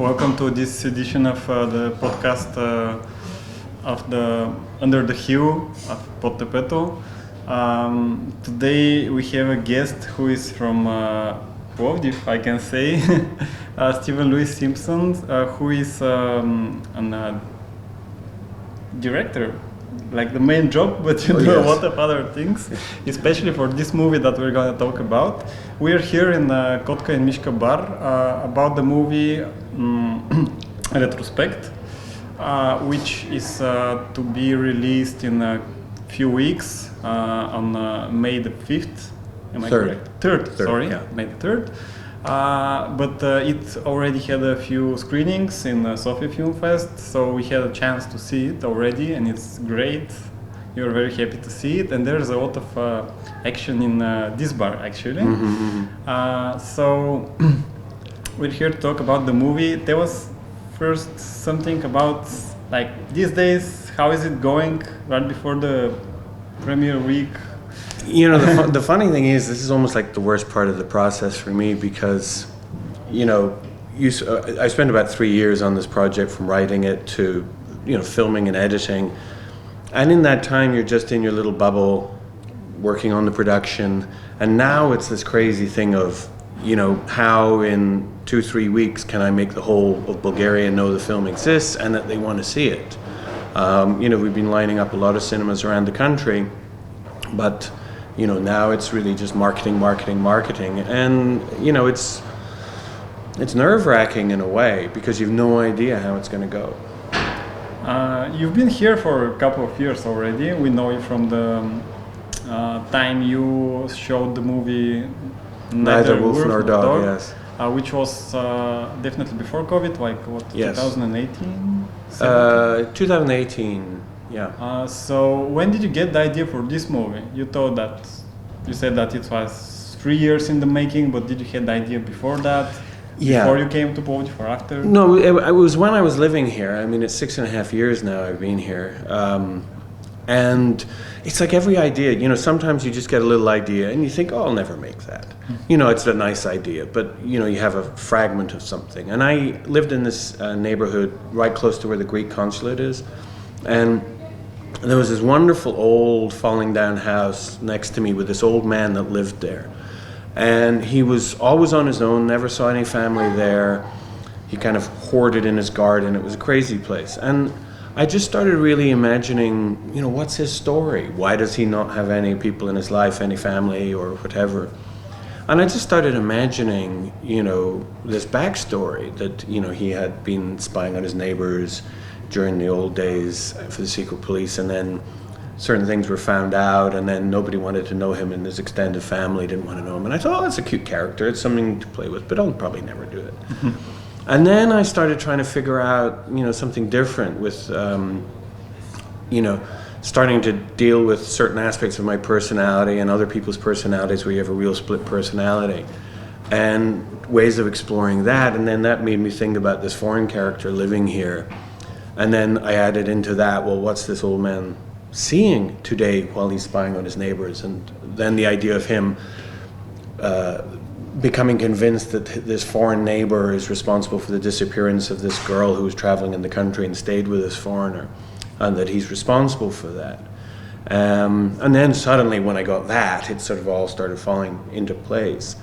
Welcome to this edition of the podcast of the Under the Hill of Tepето. Today we have a guest who is from Plovdив, I can say, Стивън Люис Симпсън, who is a director, like the main job, but you do a lot of other things, especially for this movie that we're going to talk about. We are here in Котка and Mishka bar about the movie Retrоспект, which is to be released in a few weeks on May the 5th. Am I correct? Third, sorry, yeah, May the 3rd. But it already had a few screenings in Sofia Film Fest, so we had a chance to see it already, and it's great. You're very happy to see it, and there's a lot of action in this bar, actually. So we're here to talk about the movie. Tell us first something about, like, these days, how is it going right before the premiere week? You know, the funny thing is, this is almost like the worst part of the process for me because, you know, I spent about 3 years on this project, from writing it to, you know, filming and editing. And in that time, you're just in your little bubble, working on the production. And now it's this crazy thing of, you know, how in 2-3 weeks can I make the whole of Bulgaria know the film exists and that they want to see it. You know, we've been lining up a lot of cinemas around the country, but you know, now it's really just marketing, and you know, it's nerve-wracking in a way because you've no idea how it's going to go. You've been here for a couple of years already. We know you from the time you showed the movie Neither Wolf Nor Dog, yes. Which was definitely before COVID, like what, yes. 2018? 2018. Yeah. So when did you get the idea for this movie? You said that it was 3 years in the making, but did you have the idea before that? Yeah. Before you came to Plовdив or after? No, it was when I was living here. I mean, it's 6.5 years now I've been here. And it's like every idea, you know, sometimes you just get a little idea and you think, oh, I'll never make that. You know, it's a nice idea, but, you know, you have a fragment of something. And I lived in this neighborhood right close to where the Greek consulate is. And there was this wonderful old falling down house next to me with this old man that lived there. And he was always on his own, never saw any family there. He kind of hoarded in his garden. It was a crazy place. And I just started really imagining, you know, what's his story? Why does he not have any people in his life, any family or whatever? And I just started imagining, you know, this backstory that, you know, he had been spying on his neighbors during the old days for the secret police, and then certain things were found out, and then nobody wanted to know him, and his extended family didn't want to know him. And I thought, oh, that's a cute character, it's something to play with, but I'll probably never do it. And then I started trying to figure out, you know, something different with, you know, starting to deal with certain aspects of my personality and other people's personalities where you have a real split personality, and ways of exploring that. And then that made me think about this foreign character living here. And then I added into that, well, what's this old man seeing today while he's spying on his neighbors? And then the idea of him becoming convinced that this foreign neighbor is responsible for the disappearance of this girl who was traveling in the country and stayed with this foreigner, and that he's responsible for that. And then suddenly when I got that, it sort of all started falling into place.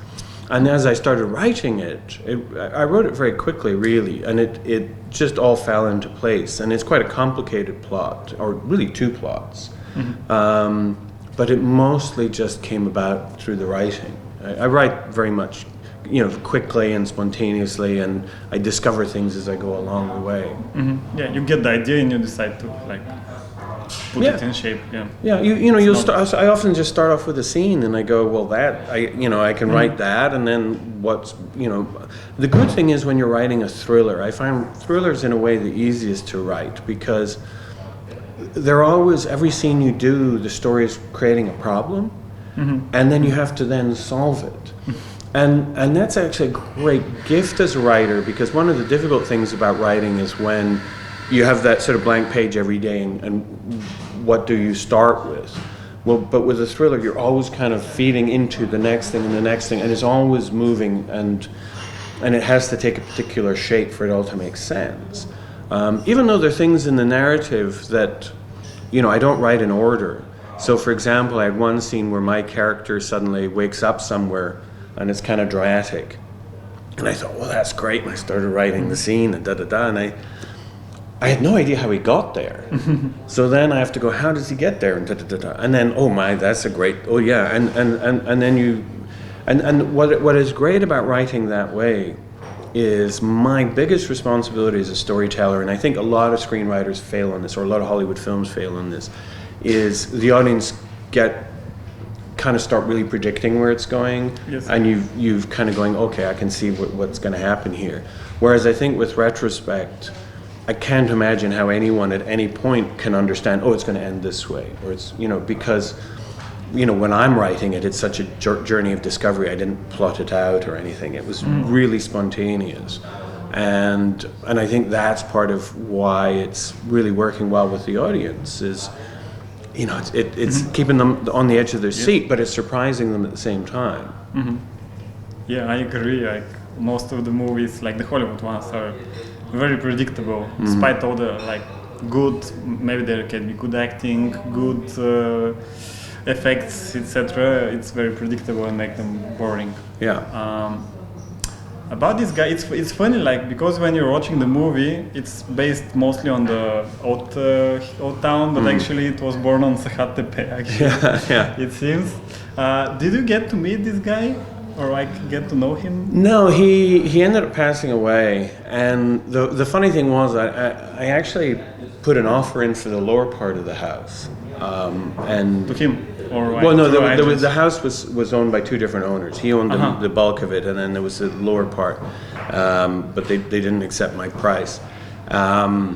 And as I started writing it, I wrote it very quickly, really, and it just all fell into place. And it's quite a complicated plot, or really 2 plots. But it mostly just came about through the writing. I write very much, you know, quickly and spontaneously, and I discover things as I go along the way. Yeah, you get the idea and you decide to, like, put it in shape. Yeah. You know, I often just start off with a scene and I go, well, I can write that, and then what's, you know, the good thing is when you're writing a thriller, I find thrillers in a way the easiest to write because they're always, every scene you do, the story is creating a problem, and then you have to then solve it. And that's actually a great gift as a writer, because one of the difficult things about writing is when you have that sort of blank page every day, and what do you start with? Well, but with a thriller, you're always kind of feeding into the next thing and the next thing, and it's always moving, and and it has to take a particular shape for it all to make sense. Even though there are things in the narrative that, I don't write in order. So, for example, I had one scene where my character suddenly wakes up somewhere, and it's kind of dramatic. And I thought, well, that's great. And I started writing the scene and da-da-da, and I had no idea how he got there. So then I have to go, how does he get there? And da-da-da-da. And then, oh my, that's a great, oh yeah. And then and what is great about writing that way is my biggest responsibility as a storyteller, and I think a lot of screenwriters fail on this, or a lot of Hollywood films fail on this, is the audience kind of start really predicting where it's going, yes. And you've kind of going, okay, I can see what's going to happen here. Whereas I think with Retrospect, I can't imagine how anyone at any point can understand, oh, it's going to end this way, or it's, because, when I'm writing it, it's such a journey of discovery. I didn't plot it out or anything. It was really spontaneous. And I think that's part of why it's really working well with the audience is, it's keeping them on the edge of their seat, but it's surprising them at the same time. Mm-hmm. Yeah, I agree. Like most of the movies, like the Hollywood ones, are very predictable, despite all the good. Maybe there can be good acting, good effects, etc. It's very predictable and make them boring. Yeah. About this guy, it's funny, because when you're watching the movie, it's based mostly on the old town, but actually it was born on Tepe, actually. Yeah. It seems. Did you get to meet this guy, or get to know him? No, he ended up passing away, and the funny thing was, I actually put an offer in for the lower part of the house, and to him. Well, no, the house was owned by two different owners. He owned the bulk of it, and then there was the lower part, but they didn't accept my price. Actually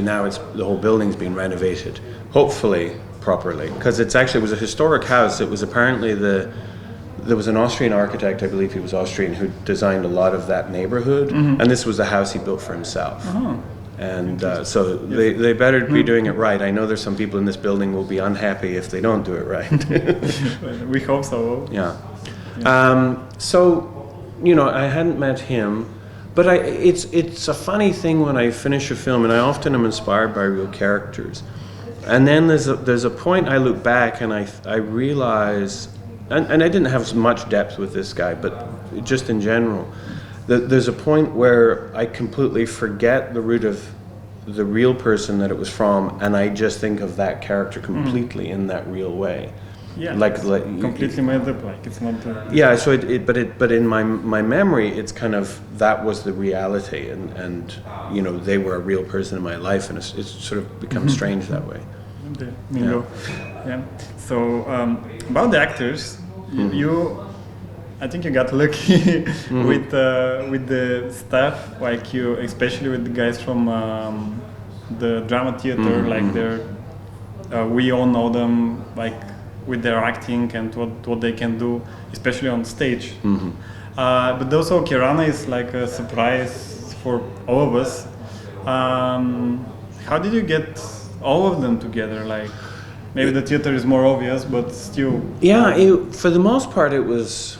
now the whole building's been renovated, hopefully properly, because it was a historic house. It was apparently there was an Austrian architect, I believe he was Austrian, who designed a lot of that neighborhood, and this was the house he built for himself. And so they better be doing it right. I know there's some people in this building will be unhappy if they don't do it right. We hope so. Yeah. So, I hadn't met him, but it's a funny thing when I finish a film, and I often am inspired by real characters. And then there's a point I look back and I realize, and I didn't have much depth with this guy, but just in general, there's a point where I completely forget the root of the real person that it was from, and I just think of that character completely in that real way. Yeah, like completely made up, it's not. Yeah, so but in my memory, it's kind of that was the reality, and they were a real person in my life, and it's sort of become strange that way. Yeah. So about the actors, I think you got lucky with the staff, especially with the guys from the drama theater, we all know them, with their acting and what they can do, especially on stage. But also Kirana is a surprise for all of us. How did you get all of them together? Maybe the theater is more obvious, but still. Yeah, for the most part it was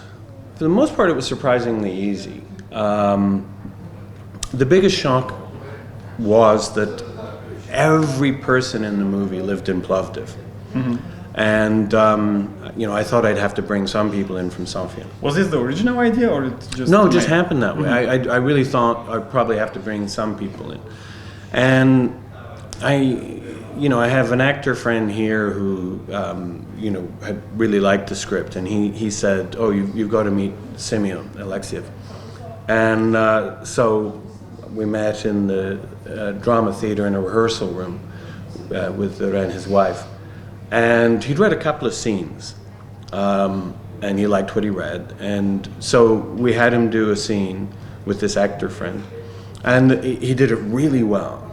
surprisingly easy. The biggest shock was that every person in the movie lived in Plovdiv. And, I thought I'd have to bring some people in from Sofia. Was this the original idea, or it just... No, it just happened that way. I really thought I'd probably have to bring some people in. And I have an actor friend here who, had really liked the script, and he said, oh, you've got to meet Simeon Alexiev. And so we met in the drama theater in a rehearsal room with Ren, his wife. And he'd read a couple of scenes, and he liked what he read. And so we had him do a scene with this actor friend, and he did it really well.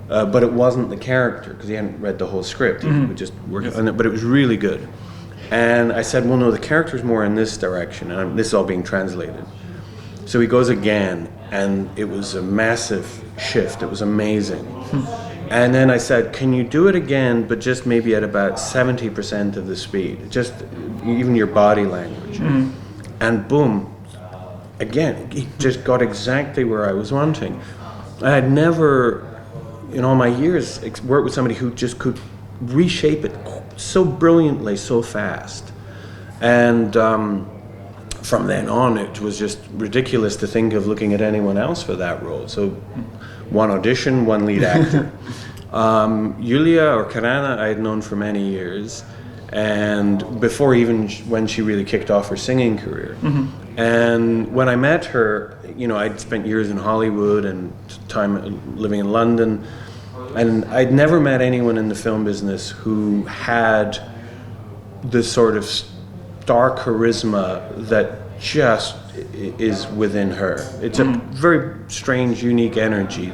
But it wasn't the character, because he hadn't read the whole script. He would just work on it, but it was really good. And I said, well, no, the character's more in this direction, and this is all being translated. So he goes again, and it was a massive shift. It was amazing. And then I said, can you do it again, but just maybe at about 70% of the speed, just even your body language. And boom, again, he just got exactly where I was wanting. I had never, in all my years, worked with somebody who just could reshape it so brilliantly, so fast. And from then on, it was just ridiculous to think of looking at anyone else for that role. So one audition, one lead actor. Julia, or Karana, I had known for many years, and before even when she really kicked off her singing career. And when I met her, you know, I'd spent years in Hollywood and time living in London, and I'd never met anyone in the film business who had this sort of star charisma that just is within her. It's a very strange, unique energy.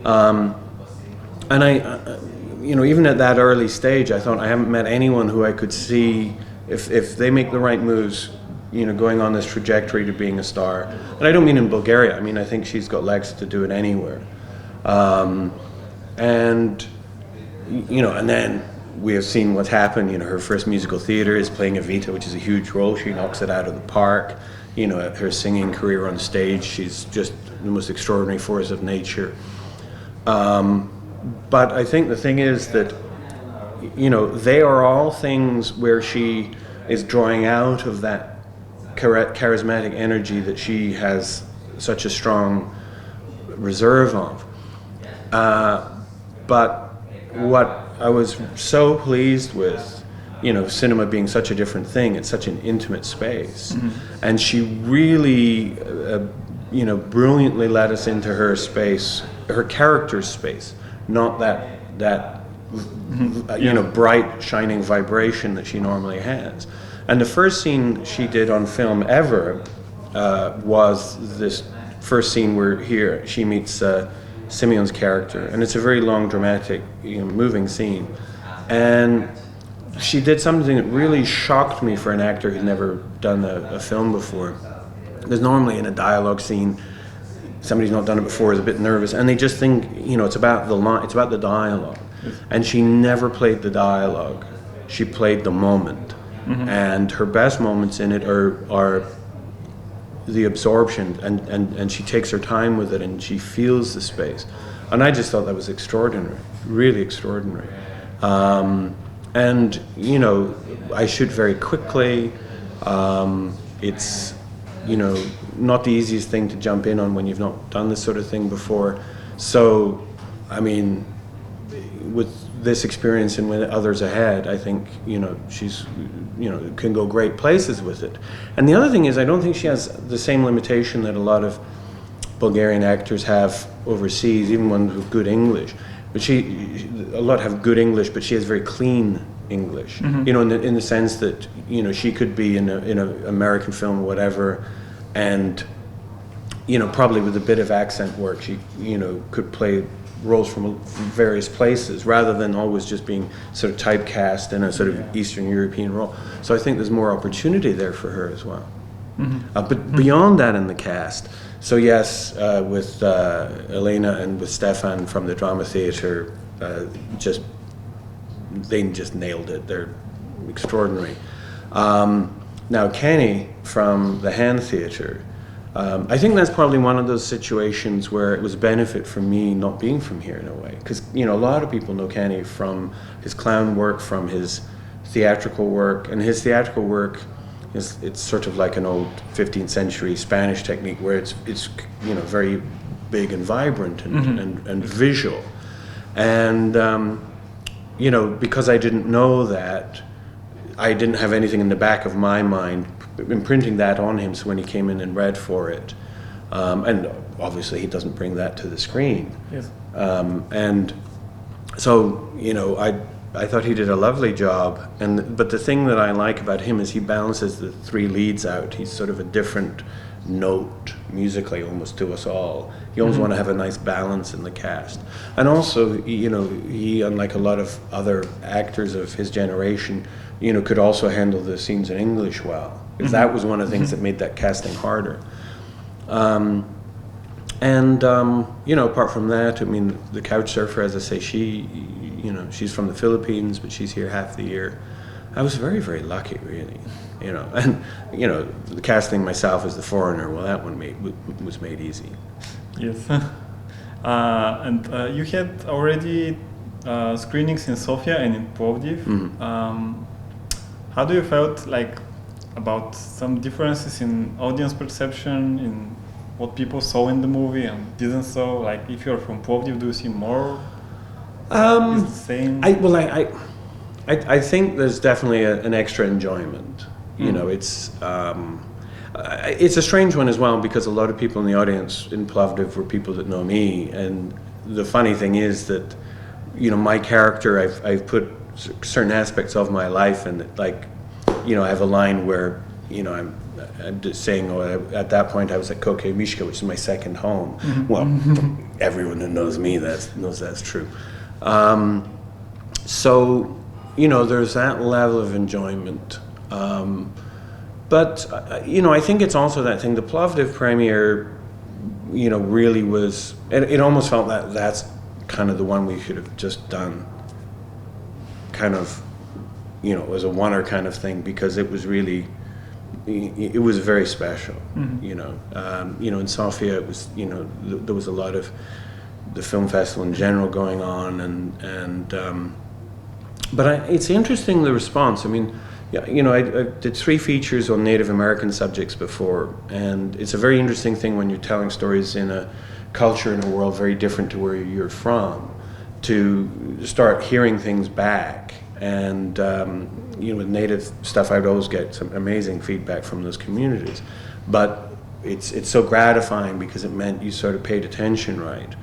And I, you know, even at that early stage, I thought I haven't met anyone who I could see, if they make the right moves, you know, going on this trajectory to being a star. And I don't mean in Bulgaria. I mean, I think she's got legs to do it anywhere. And, you know, and then we have seen what's happened. You know, her first musical theater is playing Evita, which is a huge role. She knocks it out of the park. You know, her singing career on stage, she's just the most extraordinary force of nature. But I think the thing is that, you know, they are all things where she is drawing out of that charismatic energy that she has such a strong reserve of. But what I was so pleased with, you know, cinema being such a different thing, it's such an intimate space. And she really, you know, brilliantly led us into her space, her character's space, not that you know, bright, shining vibration that she normally has. And the first scene she did on film ever was this first scene where she meets Simeon's character, and it's a very long, dramatic, you know, moving scene. And she did something that really shocked me for an actor who'd never done a film before. Because normally in a dialogue scene, somebody's not done it before is a bit nervous, and they just think, you know, it's about the line, it's about the dialogue. And she never played the dialogue; she played the moment. And her best moments in it are the absorption, and she takes her time with it, and she feels the space. And I just thought that was extraordinary, really extraordinary. And, you know, I shoot very quickly. It's, you know, not the easiest thing to jump in on when you've not done this sort of thing before. So, I mean, with this experience and with others ahead, I think, you know, she's, you know, can go great places with it. And the other thing is, I don't think she has the same limitation that a lot of Bulgarian actors have overseas, even ones with good English. But a lot have good English, but she has very clean English. You know, in the sense that, you know, she could be in an American film or whatever, and, you know, probably with a bit of accent work, she, you know, could play roles from various places rather than always just being sort of typecast in a sort of Eastern European role. So I think there's more opportunity there for her as well. But beyond that in the cast, so yes, with Elena and with Stefan from the drama theatre, they just nailed it. They're extraordinary. Now Kenny from the Hand Theatre, I think that's probably one of those situations where it was a benefit for me not being from here in a way, because, you know, a lot of people know Kenny from his clown work, from his theatrical work, and his theatrical work it's sort of like an old 15th century Spanish technique where it's you know, very big and vibrant and visual. And you know, because I didn't know that, I didn't have anything in the back of my mind imprinting that on him, so when he came in and read for it, and obviously he doesn't bring that to the screen. Yes. And so, you know, I thought he did a lovely job, but the thing that I like about him is he balances the three leads out. He's sort of a different note musically almost to us all. You always want to have a nice balance in the cast. And also, you know, he, unlike a lot of other actors of his generation, you know, could also handle the scenes in English well. Because that was one of the things that made that casting harder. You know, apart from that, I mean, the couch surfer, as I say, she, you know, she's from the Philippines, but she's here half the year. I was very, very lucky, really. And casting myself as the foreigner, well, that one was made easy. Yes. And you had already screenings in Sofia and in Plovdiv. How do you felt about some differences in audience perception, in what people saw in the movie and didn't saw? If you're from Plovdiv, do you see more? Is it the same? I think there's definitely an extra enjoyment. It's a strange one as well, because a lot of people in the audience in Plovdiv were people that know me, and the funny thing is that my character, I've put certain aspects of my life, and I have a line where I'm just saying, at that point I was at Котка, Mishka, which is my second home. Well, everyone who knows me knows that's true. So there's that level of enjoyment. But I think it's also that thing. The Plovdiv premiere, really was. It almost felt that's kind of the one we should have just done. Kind of, it was a wonder kind of thing, because it was really, it was very special. In Sofia, it was, there was a lot of the film festival in general going on, but it's interesting, the response. I mean, I did 3 features on Native American subjects before, and it's a very interesting thing when you're telling stories in a culture, in a world very different to where you're from, to start hearing things back. And with Native stuff, I'd always get some amazing feedback from those communities, but it's so gratifying because it meant you sort of paid attention, right?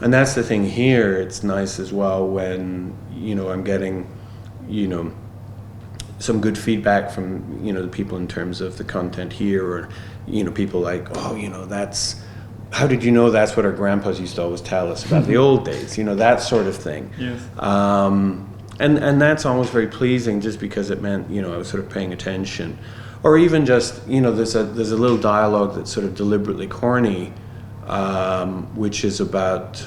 And that's the thing here. It's nice as well when I'm getting some good feedback from the people in terms of the content here, or people like, that's, how did you know that's what our grandpas used to always tell us about the old days, that sort of thing. Yes. And that's always very pleasing, just because it meant I was sort of paying attention. Or even just there's a little dialogue that's sort of deliberately corny, which is about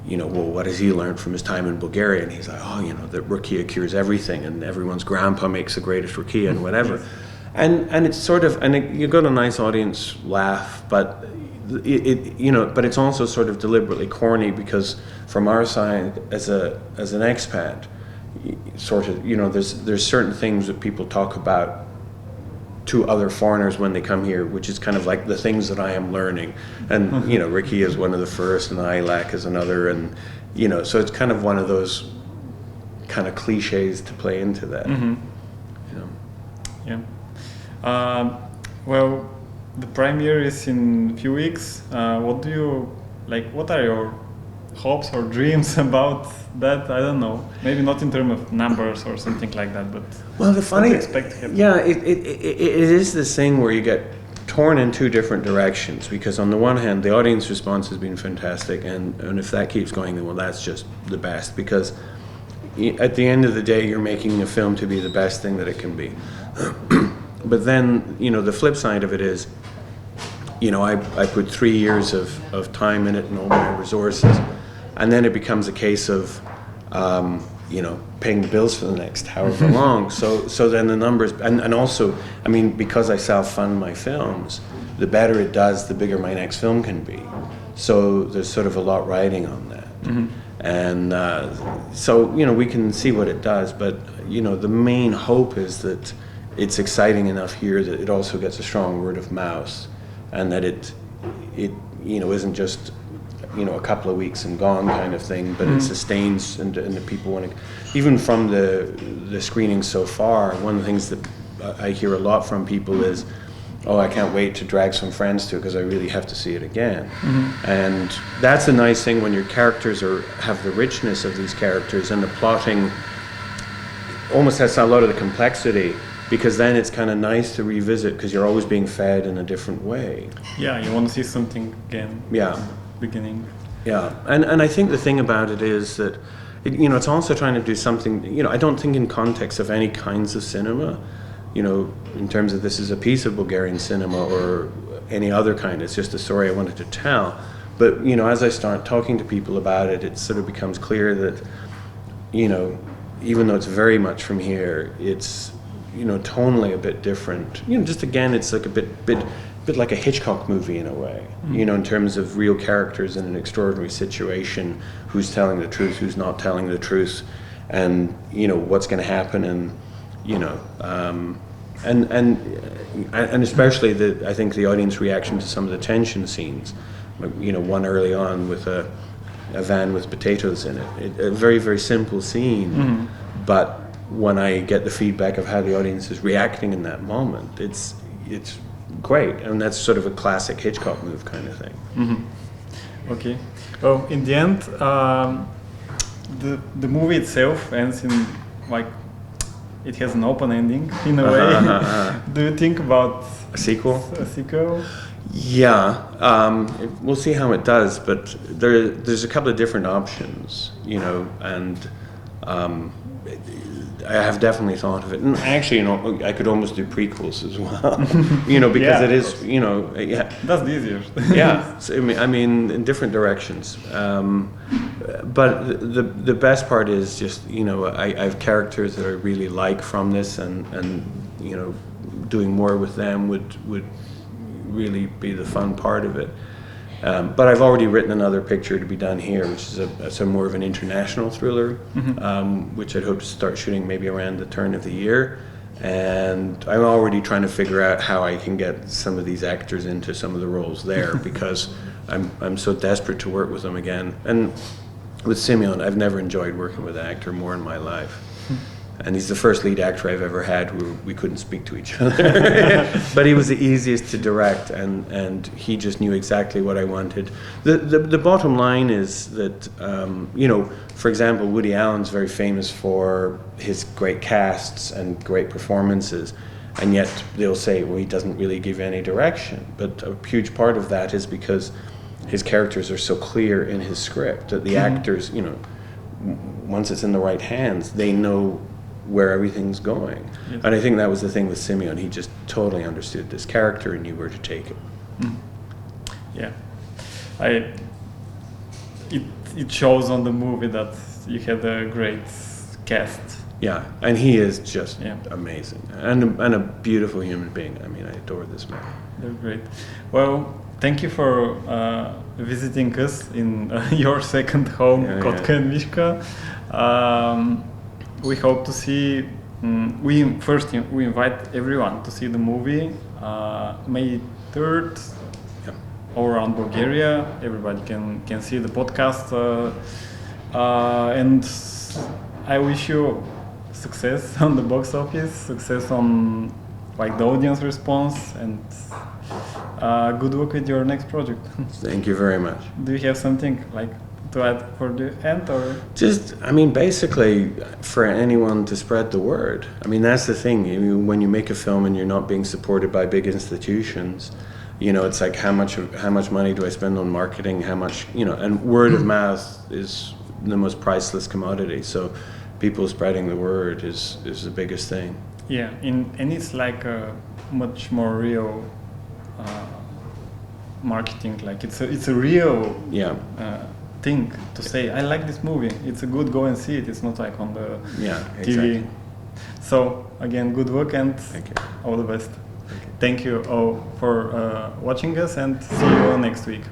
what has he learned from his time in Bulgaria? And he's like, that rakia cures everything, and everyone's grandpa makes the greatest rakia, and whatever. And it's sort of, you got a nice audience laugh, but but it's also sort of deliberately corny, because from our side, as an expat, sort of, there's certain things that people talk about to other foreigners when they come here, which is kind of like the things that I am learning. And, Ricky is one of the first, and Ilak is another, and, so it's kind of one of those kind of cliches to play into that. Yeah. Well, the premiere is in a few weeks. What are your hopes or dreams about that? I don't know. Maybe not in terms of numbers or something like that, but the funny, what do you expect to happen? Yeah, it is this thing where you get torn in 2 different directions, because on the one hand, the audience response has been fantastic, and if that keeps going, then well, that's just the best, because at the end of the day, you're making a film to be the best thing that it can be. But then, the flip side of it is, I put 3 years of time in it and all my resources, and then it becomes a case of, paying the bills for the next however long. So then the numbers, and also, I mean, because I self-fund my films, the better it does, the bigger my next film can be. So there's sort of a lot riding on that. And so, we can see what it does, but, the main hope is that it's exciting enough here that it also gets a strong word of mouth, and that it isn't just a couple of weeks and gone kind of thing, but it sustains, and the people want to. Even from the screenings so far, one of the things that I hear a lot from people is, I can't wait to drag some friends to it because I really have to see it again. And that's a nice thing when your characters have the richness of these characters, and the plotting almost has a lot of the complexity, because then it's kind of nice to revisit, because you're always being fed in a different way. Yeah, you want to see something again. Yeah. Beginning. Yeah, and I think the thing about it is that, it's also trying to do something, I don't think in context of any kinds of cinema, in terms of this is a piece of Bulgarian cinema or any other kind, it's just a story I wanted to tell. But, as I start talking to people about it, it sort of becomes clear that, even though it's very much from here, it's, tonally a bit different. Just again, it's like a bit like a Hitchcock movie in a way, in terms of real characters in an extraordinary situation, who's telling the truth, who's not telling the truth, and what's going to happen, and and especially I think the audience reaction to some of the tension scenes, one early on with a van with potatoes in it, a very, very simple scene, but when I get the feedback of how the audience is reacting in that moment, it's great, and that's sort of a classic Hitchcock move kind of thing. Okay. Oh, in the end, the movie itself ends in it has an open ending in a way. Do you think about a sequel? Yeah. We'll see how it does, but there's a couple of different options, and I have definitely thought of it. And actually, I could almost do prequels as well, because it is, That's the easiest. Yeah, so, I mean, in different directions. But the best part is just, I have characters that I really like from this, and doing more with them would really be the fun part of it. But I've already written another picture to be done here, which is a more of an international thriller, which I'd hope to start shooting maybe around the turn of the year. And I'm already trying to figure out how I can get some of these actors into some of the roles there, because I'm so desperate to work with them again. And with Simeon, I've never enjoyed working with an actor more in my life. And he's the first lead actor I've ever had where we couldn't speak to each other. But he was the easiest to direct, and he just knew exactly what I wanted. The bottom line is that, for example, Woody Allen's very famous for his great casts and great performances, and yet they'll say, well, he doesn't really give any direction. But a huge part of that is because his characters are so clear in his script that the actors, once it's in the right hands, they know where everything's going. Yes. And I think that was the thing with Simeon. He just totally understood this character and knew where to take it. Yeah. It shows on the movie that you had a great cast. Yeah, and he is just amazing. And a beautiful human being. I mean, I adore this man. They're great. Well, thank you for visiting us in your second home, Kotka and Mishka. We hope to see. We invite everyone to see the movie May 3rd, all around Bulgaria. Everybody can see the podcast, and I wish you success on the box office, success on the audience response, and good luck with your next project. Thank you very much. Do you have something to add for the end, or? Just, basically for anyone to spread the word. That's the thing. When you make a film and you're not being supported by big institutions, it's like how much money do I spend on marketing? How much, and word of mouth is the most priceless commodity. So people spreading the word is the biggest thing. Yeah, and it's a much more real marketing. It's a real thing to say, I like this movie, it's a good, go and see it. It's not on the TV. Exactly. So again, good work and thank you. All the best. Thank you all for watching us, and see you next week.